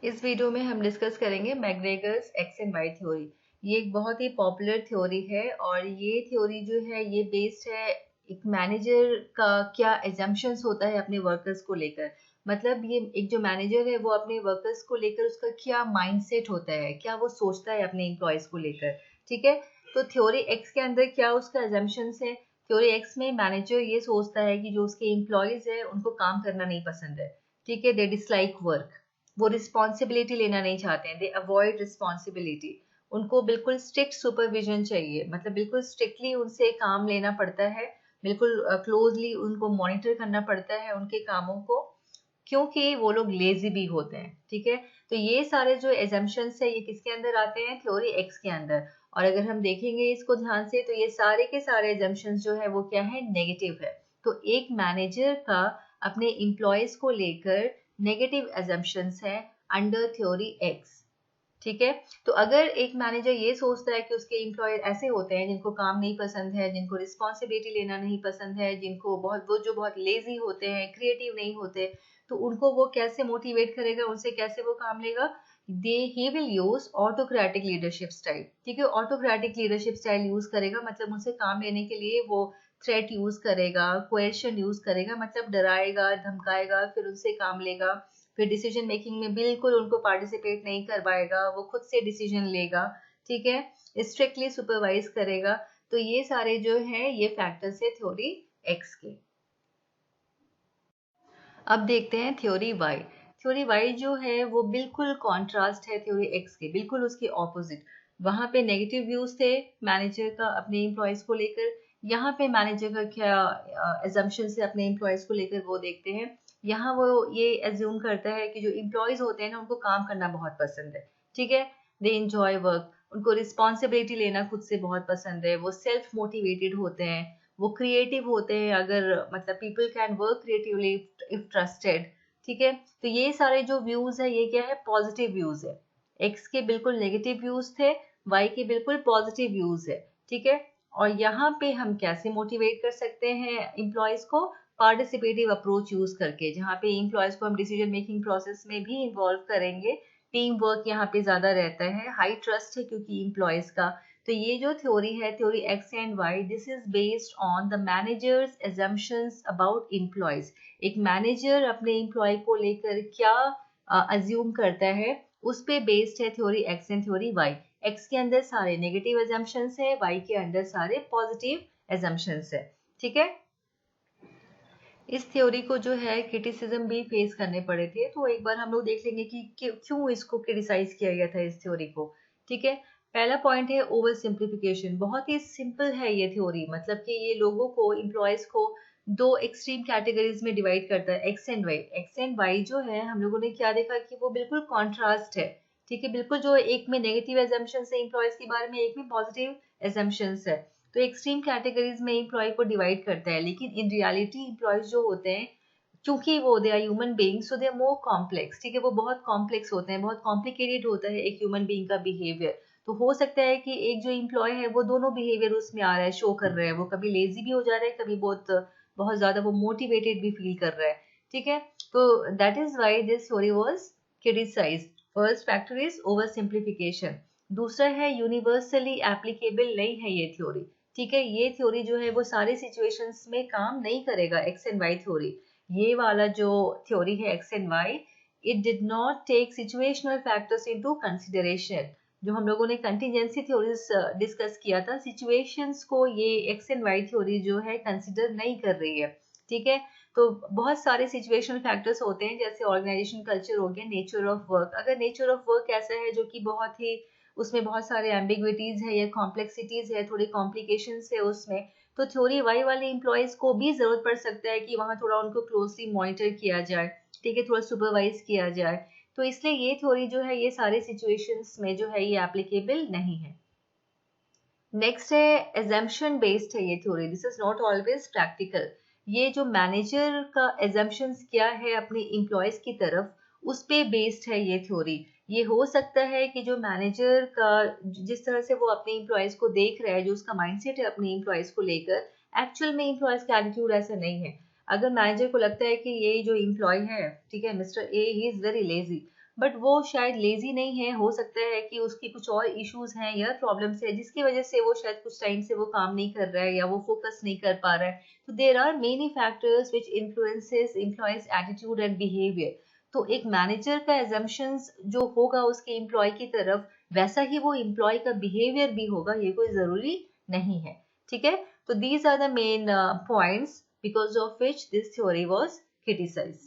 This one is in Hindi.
इस वीडियो में हम डिस्कस करेंगे मैकग्रेगर्स एक्स एंड वाई थ्योरी। ये एक बहुत ही पॉपुलर थ्योरी है और ये थ्योरी जो है ये बेस्ड है एक मैनेजर का क्या एजम्पशंस होता है अपने वर्कर्स को लेकर। मतलब ये एक जो मैनेजर है वो अपने वर्कर्स को लेकर उसका क्या माइंडसेट होता है, क्या वो सोचता है अपने एम्प्लॉयज को लेकर। ठीक है, तो थ्योरी एक्स के अंदर क्या उसका एजम्पशंस है। थ्योरी एक्स में मैनेजर ये सोचता है कि जो उसके एम्प्लॉयज है उनको काम करना नहीं पसंद है। ठीक है, दे डिसलाइक वर्क, वो रिस्पॉन्सिबिलिटी लेना नहीं चाहते हैं, दे अवॉइड रिस्पॉन्सिबिलिटी। उनको बिल्कुल स्ट्रिक्ट सुपरविजन चाहिए, मतलब बिल्कुल स्ट्रिक्टली उनसे काम लेना पड़ता है, बिल्कुल क्लोजली उनको मॉनिटर करना पड़ता है उनके कामों को, क्योंकि वो लोग लेजी भी होते हैं। ठीक है, तो ये सारे जो एजम्पशंस है ये किसके अंदर आते हैं, थ्योरी एक्स के अंदर। और अगर हम देखेंगे इसको ध्यान से तो ये सारे के सारे एजम्पशंस जो है वो क्या है, नेगेटिव है। तो एक मैनेजर का अपने एम्प्लॉयज को लेकर नेगेटिव एजम्पशंस है अंडर थ्योरी एक्स। ठीक है, तो अगर एक मैनेजर ये सोचता है कि उसके एम्प्लॉयर ऐसे होते हैं जिनको काम नहीं पसंद है, जिनको रिस्पॉन्सिबिलिटी लेना नहीं पसंद है, जिनको बहुत वो जो बहुत लेजी होते हैं, क्रिएटिव नहीं होते, तो उनको वो कैसे मोटिवेट करेगा, उनसे कैसे वो काम लेगा। He will use autocratic leadership style. ठीक है, ऑटोक्रेटिक लीडरशिप स्टाइल यूज करेगा, मतलब उनसे काम लेने के लिए वो थ्रेट यूज करेगा, कोएर्शन यूज करेगा, मतलब डराएगा धमकाएगा, फिर उनसे काम लेगा। फिर डिसीजन मेकिंग में बिल्कुल उनको पार्टिसिपेट नहीं करवाएगा, वो खुद से डिसीजन लेगा। ठीक है, स्ट्रिक्टली सुपरवाइज करेगा। तो ये सारे जो है ये फैक्टर्स है थ्योरी एक्स के। अब देखते हैं थ्योरी वाई। थ्योरी वाई जो है वो बिल्कुल कॉन्ट्रास्ट है थ्योरी एक्स के, बिल्कुल उसके ऑपोजिट। वहां पे नेगेटिव व्यूज थे मैनेजर का अपने एम्प्लॉयज को लेकर, यहाँ पे मैनेजर का क्या एजम्पशन से अपने एम्प्लॉयज को लेकर वो देखते हैं। यहाँ वो ये एज्यूम करता है कि जो एम्प्लॉयज होते हैं ना उनको काम करना बहुत पसंद है। ठीक है, दे इंजॉय वर्क, उनको रिस्पॉन्सिबिलिटी लेना खुद से बहुत पसंद है, वो सेल्फ मोटिवेटेड होते हैं, वो क्रिएटिव होते हैं। अगर मतलब people can work creatively if trusted. ठीक है, तो ये सारे जो व्यूज है ये क्या है, पॉजिटिव व्यूज है। एक्स के बिल्कुल नेगेटिव व्यूज थे, वाई के बिल्कुल पॉजिटिव व्यूज है। ठीक है, और यहाँ पे हम कैसे मोटिवेट कर सकते हैं एम्प्लॉयज को, पार्टिसिपेटिव अप्रोच यूज करके, जहाँ पे एम्प्लॉयज को हम डिसीजन मेकिंग प्रोसेस में भी इन्वॉल्व करेंगे। टीम वर्क यहाँ पे ज्यादा रहता है, हाई ट्रस्ट है क्योंकि एम्प्लॉयज का। तो ये जो थ्योरी है theory X and Y, this is based on the managers assumptions about employees. एक मैनेजर अपने एम्प्लॉय को लेकर क्या अज्यूम करता है, उस पे बेस्ड है theory X and theory Y. X के अंदर सारे नेगेटिव assumptions है, वाई के अंदर सारे पॉजिटिव assumptions है। ठीक है, इस थ्योरी को जो है क्रिटिसिज्म भी फेस करने पड़े थे, तो एक बार हम लोग देख लेंगे कि क्यों इसको क्रिटिसाइज किया गया था इस थ्योरी को। ठीक है, पहला पॉइंट है ओवर सिंप्लीफिकेशन। बहुत ही सिंपल है ये थ्योरी, मतलब कि ये लोगों को, एम्प्लॉयज को दो एक्सट्रीम कैटेगरीज में डिवाइड करता है, X and Y. X and Y जो है हम लोगों ने क्या देखा कि वो बिल्कुल कॉन्ट्रास्ट है। ठीक है, बिल्कुल जो एक में नेगेटिव एजम्पशंस है एम्प्लॉयज के बारे में, एक में पॉजिटिव एजम्पशंस है। तो एक्सट्रीम कैटेगरीज में एम्प्लॉय को डिवाइड करता है, लेकिन इन रियलिटी एम्प्लॉयज जो होते हैं, क्योंकि वो they are human beings, so they are more complex. ठीक है, वो बहुत कॉम्प्लेक्स होते हैं, बहुत कॉम्प्लिकेटेड होता है एक ह्यूमन बीइंग का बिहेवियर। तो हो सकता है कि एक जो एम्प्लॉय है वो दोनों बिहेवियर उसमें आ रहा है, शो कर रहा है, वो कभी लेजी भी हो जा रहा है, कभी बहुत बहुत ज्यादा वो मोटिवेटेड भी फील कर रहा है। ठीक है, तो that is why this theory was criticised. First factor is over simplification. दूसरा है यूनिवर्सली एप्लीकेबल नहीं है ये थ्योरी। ठीक है, ये थ्योरी जो है वो सारे सिचुएशंस में काम नहीं करेगा, एक्स एंड वाई थ्योरी। ये वाला जो थ्योरी है X and Y, it did not take situational factors into consideration. जो हम लोगों ने कंटीजेंसी थ्योरीज डिस्कस किया था, सिचुएशंस को ये एक्स एंड वाई थ्योरी जो है कंसिडर नहीं कर रही है। ठीक है, तो बहुत सारे सिचुएशनल फैक्टर्स होते हैं, जैसे ऑर्गेनाइजेशन कल्चर हो गया, नेचर ऑफ वर्क। अगर नेचर ऑफ वर्क ऐसा है जो कि बहुत ही, उसमें बहुत सारे एम्बिग्विटीज है या कॉम्प्लेक्सिटीज है, थोड़ी कॉम्प्लिकेशंस है उसमें, तो थ्योरी वाई वाले एम्प्लॉयज को भी जरूरत पड़ सकता है कि वहां थोड़ा उनको क्लोजली मॉनिटर किया जाए। ठीक है, थोड़ा सुपरवाइज किया जाए। तो इसलिए ये थ्योरी जो है ये सारे सिचुएशंस में जो है ये एप्लीकेबल नहीं है। नेक्स्ट है एजम्पशन बेस्ड है ये theory, this is not always practical. ये जो मैनेजर का एजम्पशंस क्या है अपने एम्प्लॉयज की तरफ, उस पे बेस्ड है ये थ्योरी। ये हो सकता है कि जो मैनेजर का जिस तरह से वो अपने एम्प्लॉयज को देख रहा है, जो उसका माइंडसेट है अपने एम्प्लॉयज को लेकर, एक्चुअल में एम्प्लॉयज का एटीट्यूड ऐसा नहीं है। अगर मैनेजर को लगता है कि ये जो एम्प्लॉय है, ठीक है, mister A, he is very lazy, but वो शायद लेजी नहीं है, हो सकता है कि उसकी कुछ और इश्यूज हैं या प्रॉब्लम्स है जिसकी वजह से वो शायद कुछ टाइम से वो काम नहीं कर रहा है या वो फोकस नहीं कर पा रहा है। तो there are many factors which influences employees attitude and behaviour. तो एक मैनेजर का एजम्पशंस जो होगा उसके एम्प्लॉय की तरफ, वैसा ही वो एम्प्लॉय का बिहेवियर भी होगा, ये कोई जरूरी नहीं है। ठीक है, तो these are the main points because of which this theory was criticized.